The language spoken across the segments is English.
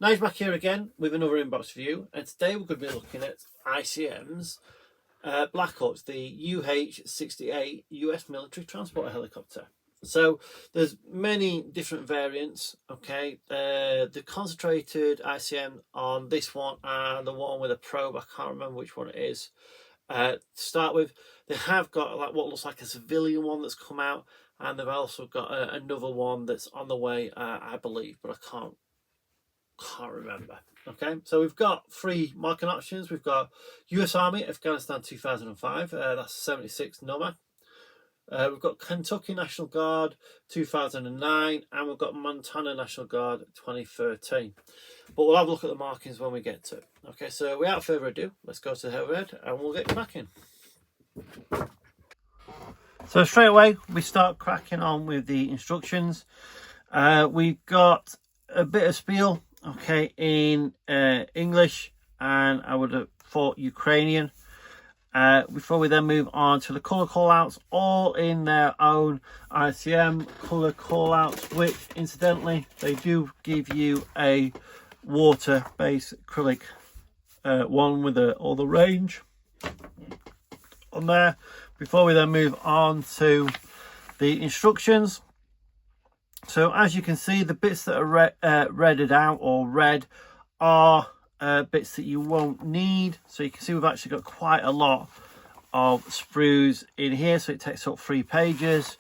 Nige back here again with another inbox review, and today we're going to be looking at ICM's Black Hawk, the UH-60A US military transport helicopter. So there's many different variants. Okay, the concentrated ICM on this one and the one with a probe, I can't remember which one it is. To start with, they have got like what looks like a civilian one that's come out, and they've also got another one that's on the way, I believe, but I can't remember. Okay, so we've got three marking options. We've got US Army Afghanistan 2005, that's 76 number. We've got Kentucky National Guard 2009, and we've got Montana National Guard 2013. But we'll have a look at the markings when we get to it. Okay, so without further ado, let's go to the overhead and we'll get cracking. So straight away, we start cracking on with the instructions. We've got a bit of spiel, okay, in English, and I would have thought Ukrainian. Before we then move on to the colour callouts, all in their own ICM colour callouts, which incidentally they do give you a water-based acrylic one with all the range on there. Before we then move on to the instructions, so as you can see, the bits that are redded out or red are bits that you won't need. So you can see we've actually got quite a lot of sprues in here, so it takes up 3 pages,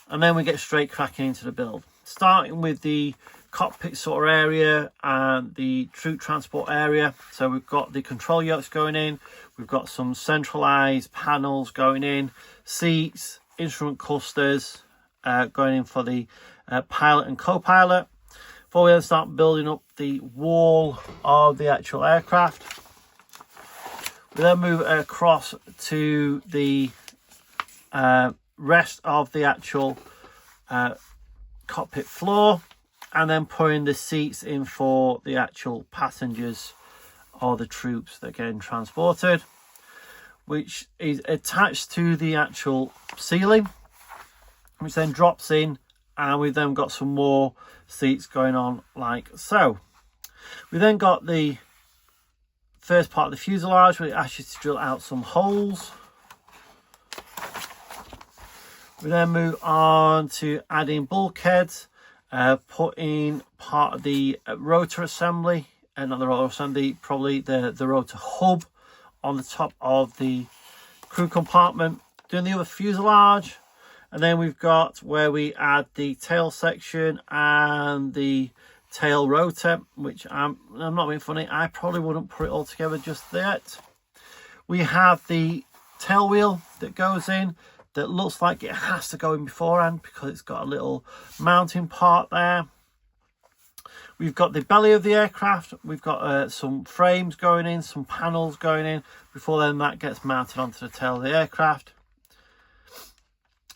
and then we get straight cracking into the build, starting with the cockpit sort of area and the troop transport area. So we've got the control yokes going in, we've got some centralized panels going in, seats, instrument clusters going in for the pilot and co-pilot. Before we then start building up the wall of the actual aircraft, we then move across to the rest of the actual cockpit floor, and then putting the seats in for the actual passengers or the troops that are getting transported, which is attached to the actual ceiling, which then drops in, and we've then got some more seats going on like so. We then got the first part of the fuselage, where it asks you to drill out some holes. We then move on to adding bulkheads, putting part of the rotor assembly, and not the rotor assembly, probably the rotor hub on the top of the crew compartment, doing the other fuselage. And then we've got where we add the tail section and the tail rotor, which I'm not being funny, I probably wouldn't put it all together just yet. We have the tail wheel that goes in, that looks like it has to go in beforehand because it's got a little mounting part there. We've got the belly of the aircraft, we've got some frames going in, some panels going in, before then that gets mounted onto the tail of the aircraft.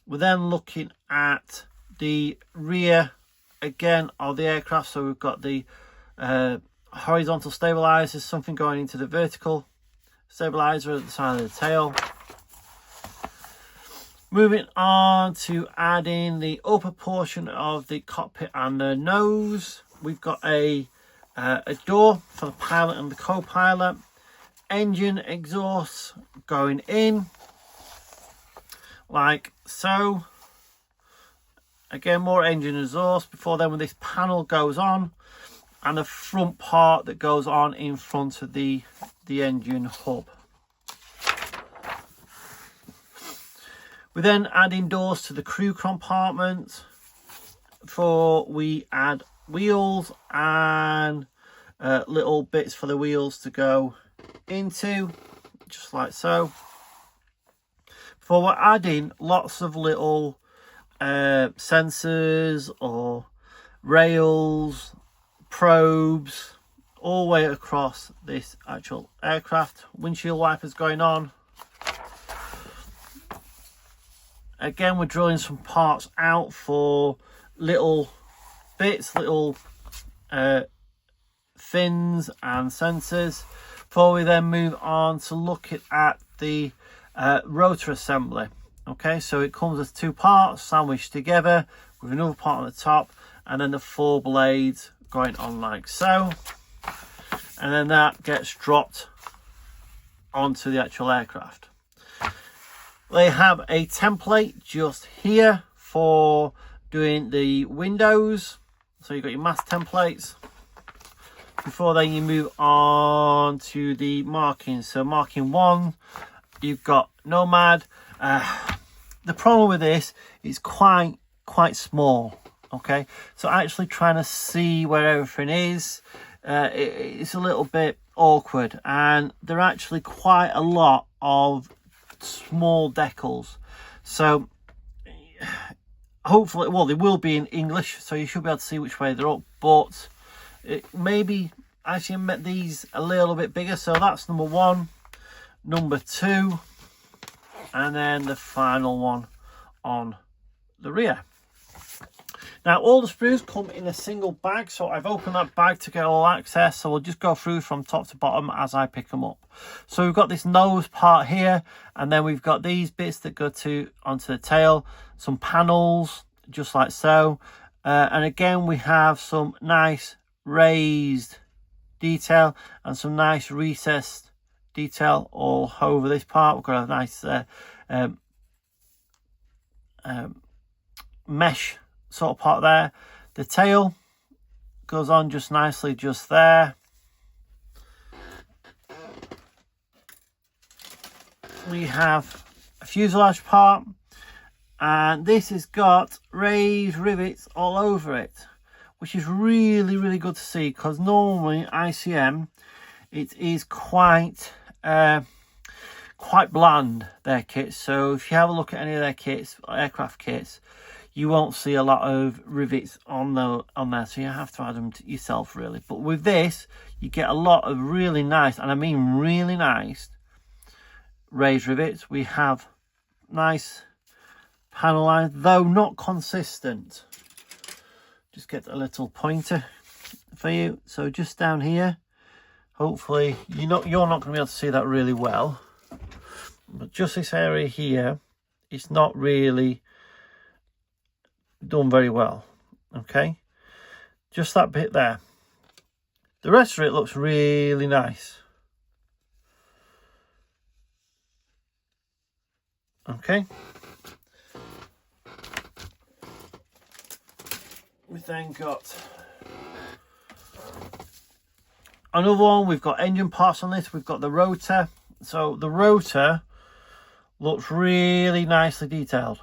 We're then looking at the rear again of the aircraft, so we've got the horizontal stabilizers, something going into the vertical stabilizer at the side of the tail. Moving on to adding the upper portion of the cockpit and the nose, we've got a door for the pilot and the co-pilot, engine exhausts going in like so. Again, more engine exhaust before then when this panel goes on, and the front part that goes on in front of the engine hub. We then adding doors to the crew compartment, for we add wheels and little bits for the wheels to go into, just like so. For we're adding lots of little sensors or rails, probes, all the way across this actual aircraft. Windshield wipers going on. Again, we're drilling some parts out for little bits, little fins and sensors, before we then move on to looking at the rotor assembly. Okay, so it comes as 2 parts sandwiched together with another part on the top, and then the 4 blades going on like so, and then that gets dropped onto the actual aircraft. They have a template just here for doing the windows, so you've got your mast templates. Before then you move on to the markings. So marking 1, you've got Nomad. The problem with this is quite small. Okay, so actually trying to see where everything is, it's a little bit awkward, and there are actually quite a lot of small decals. So hopefully, well, they will be in English, so you should be able to see which way they're up, but maybe actually make these a little bit bigger. So that's number 1, number 2, and then the final one on the rear. Now all the sprues come in a single bag, so I've opened that bag to get all access, so we'll just go through from top to bottom as I pick them up. So we've got this nose part here, and then we've got these bits that go onto the tail, some panels just like so, and again we have some nice raised detail and some nice recessed detail all over this part. We've got a nice mesh sort of part there. The tail goes on just nicely just there. We have a fuselage part, and this has got raised rivets all over it, which is really good to see, because normally ICM, it is quite bland, their kits. So if you have a look at any of their kits, aircraft kits, you won't see a lot of rivets on there, so you have to add them to yourself really. But with this, you get a lot of really nice, and I mean really nice, raised rivets. We have nice panel lines, though not consistent. Just get a little pointer for you. So just down here, hopefully you're not going to be able to see that really well, but just this area here, it's not really done very well. Okay, just that bit there. The rest of it looks really nice. Okay, we then got another one. We've got engine parts on this. We've got the rotor. So the rotor looks really nicely detailed.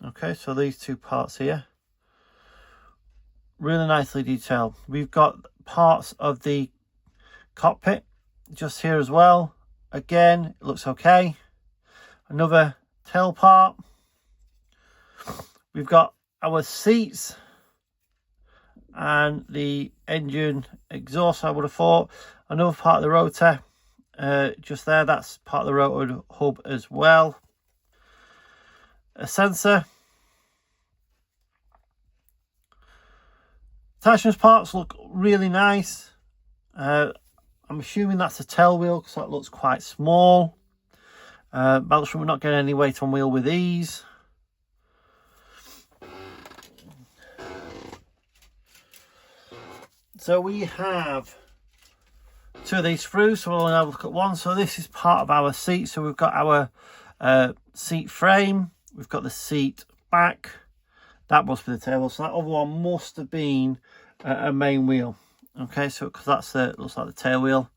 Okay, so these two parts here, really nicely detailed. We've got parts of the cockpit just here as well. Again, it looks okay. Another tail part. We've got our seats and the engine exhaust, I would have thought. Another part of the rotor just there, that's part of the rotor hub as well. A sensor. Attachments parts look really nice. I'm assuming that's a tail wheel because that looks quite small. But we're not getting any weight on wheel with these. So we have two of these through, so we'll only have a look at one. So this is part of our seat. So we've got our seat frame, we've got the seat back. That must be the tail wheel. So that other one must have been a main wheel. Okay, so because looks like the tail wheel.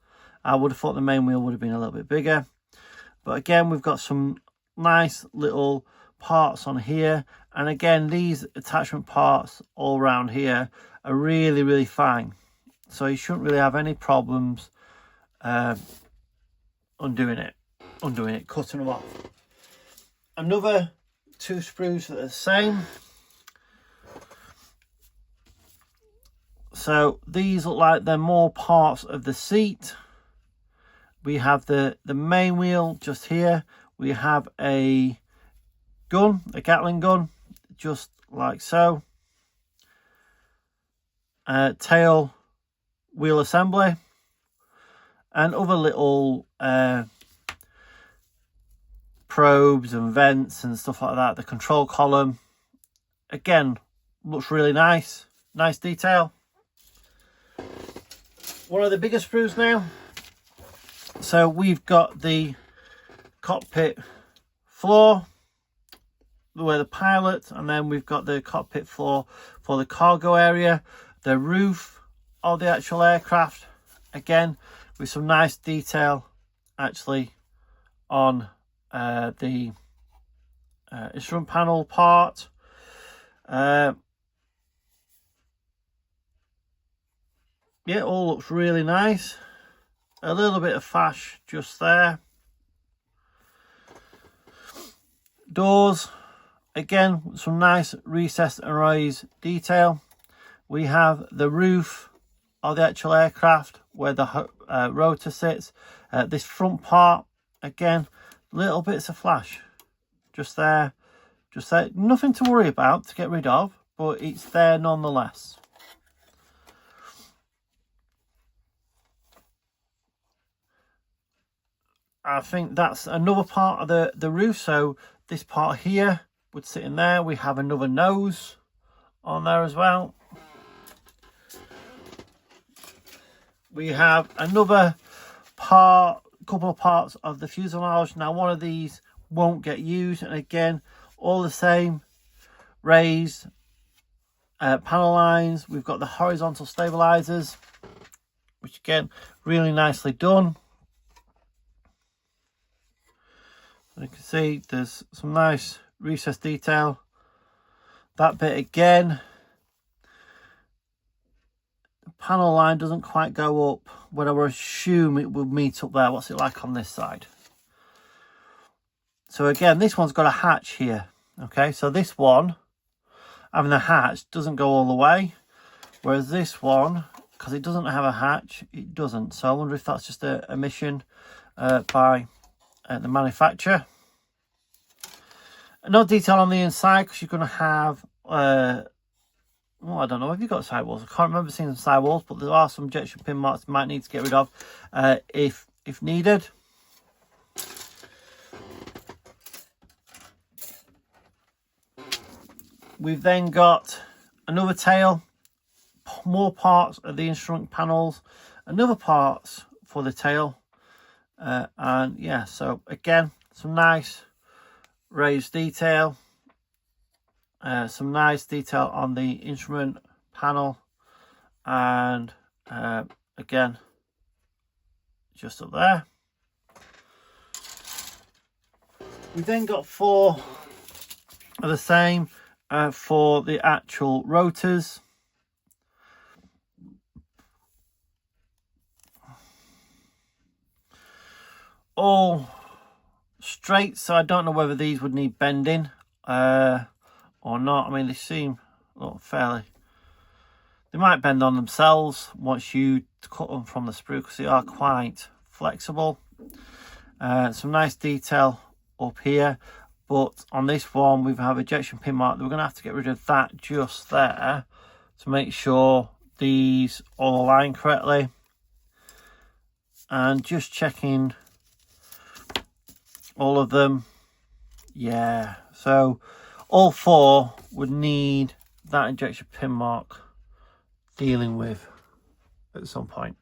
I would have thought the main wheel would have been a little bit bigger. But again, we've got some nice little parts on here. And again, these attachment parts all around here are really fine. So you shouldn't really have any problems undoing it, cutting them off. Another two sprues that are the same. So these look like they're more parts of the seat. We have the main wheel just here. We have a gun, a Gatling gun, just like so. Tail wheel assembly. And other little probes and vents and stuff like that. The control column, again, looks really nice. Nice detail. one of the bigger sprues now. So we've got the cockpit floor where the pilot, and then we've got the cockpit floor for the cargo area, the roof of the actual aircraft, again with some nice detail actually on the instrument panel part. Yeah, it all looks really nice. A little bit of fash just there. Doors, again, some nice recessed and raised detail. We have the roof of the actual aircraft where the rotor sits. This front part, again, little bits of flash just there, just there. Nothing to worry about to get rid of, but it's there nonetheless. I think that's another part of the roof. So this part here would sit in there. We have another nose on there as well. We have another part, couple of parts of the fuselage. Now one of these won't get used, and again all the same raised panel lines. We've got the horizontal stabilizers, which again really nicely done. And you can see there's some nice recessed detail. That bit again, the panel line doesn't quite go up where I would assume it would meet up there. What's it like on this side? So again, this one's got a hatch here. Okay, so this one having the hatch doesn't go all the way, whereas this one, because it doesn't have a hatch, it doesn't. So I wonder if that's just a omission by the manufacturer. No detail on the inside because you're going to have well, I don't know, have you got sidewalls? I can't remember seeing some sidewalls, but there are some ejection pin marks you might need to get rid of if needed. We've then got another tail, more parts of the instrument panels, another parts for the tail, and yeah, so again some nice raised detail, some nice detail on the instrument panel, and again just up there. We then got 4 of the same for the actual rotors. All straight, so I don't know whether these would need bending or not. I mean, they seem fairly, they might bend on themselves once you cut them from the sprue because they are quite flexible. Some nice detail up here, but on this one we have ejection pin mark. We're going to have to get rid of that just there to make sure these all align correctly, and just checking all of them. Yeah, so all 4 would need that injection pin mark dealing with at some point.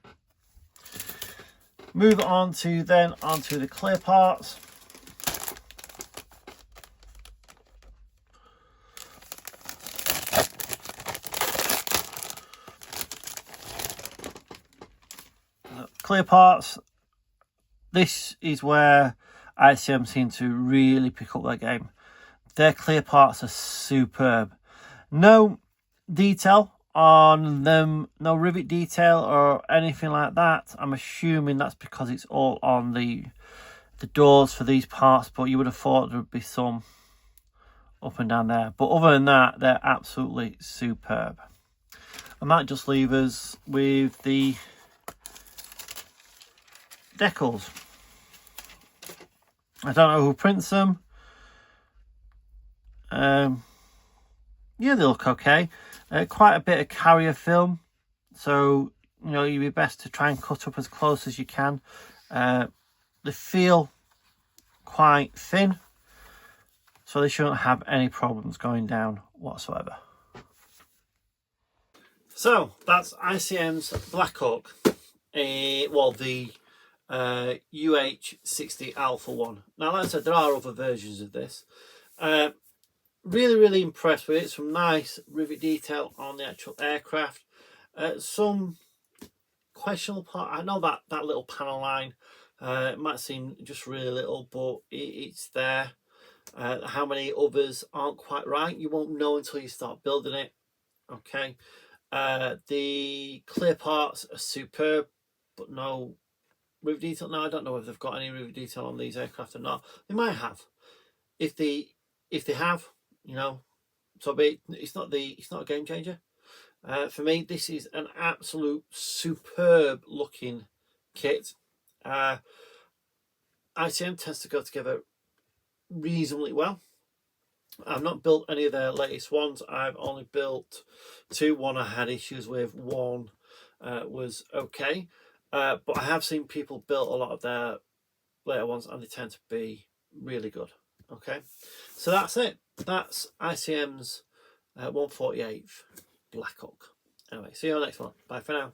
Move on to onto the clear parts. Clear parts, this is where ICM seem to really pick up their game. Their clear parts are superb. No detail on them, no rivet detail or anything like that. I'm assuming that's because it's all on the doors for these parts, but you would have thought there would be some up and down there. But other than that, they're absolutely superb. And that just leaves us with the decals. I don't know who prints them. Yeah, they look okay. Quite a bit of carrier film, so you know you'd be best to try and cut up as close as you can. They feel quite thin, so they shouldn't have any problems going down whatsoever. So that's ICM's Black Hawk. well, the UH-60 Alpha one. Now, like I said, there are other versions of this. Really impressed with it. Some nice rivet detail on the actual aircraft. Some questionable part. I know that little panel line, it might seem just really little, but it's there. How many others aren't quite right, you won't know until you start building it. Okay. The clear parts are superb, but no rivet detail. Now, I don't know if they've got any rivet detail on these aircraft or not. They might have. If they have, you know, so be it. It's not a game changer. For me, this is an absolute superb looking kit. ICM tends to go together reasonably well. I've not built any of their latest ones. I've only built two. One I had issues with, one was okay. But I have seen people build a lot of their later ones and they tend to be really good. Okay, so that's it. That's ICM's 148th Black Hawk. Anyway, see you on the next one. Bye for now.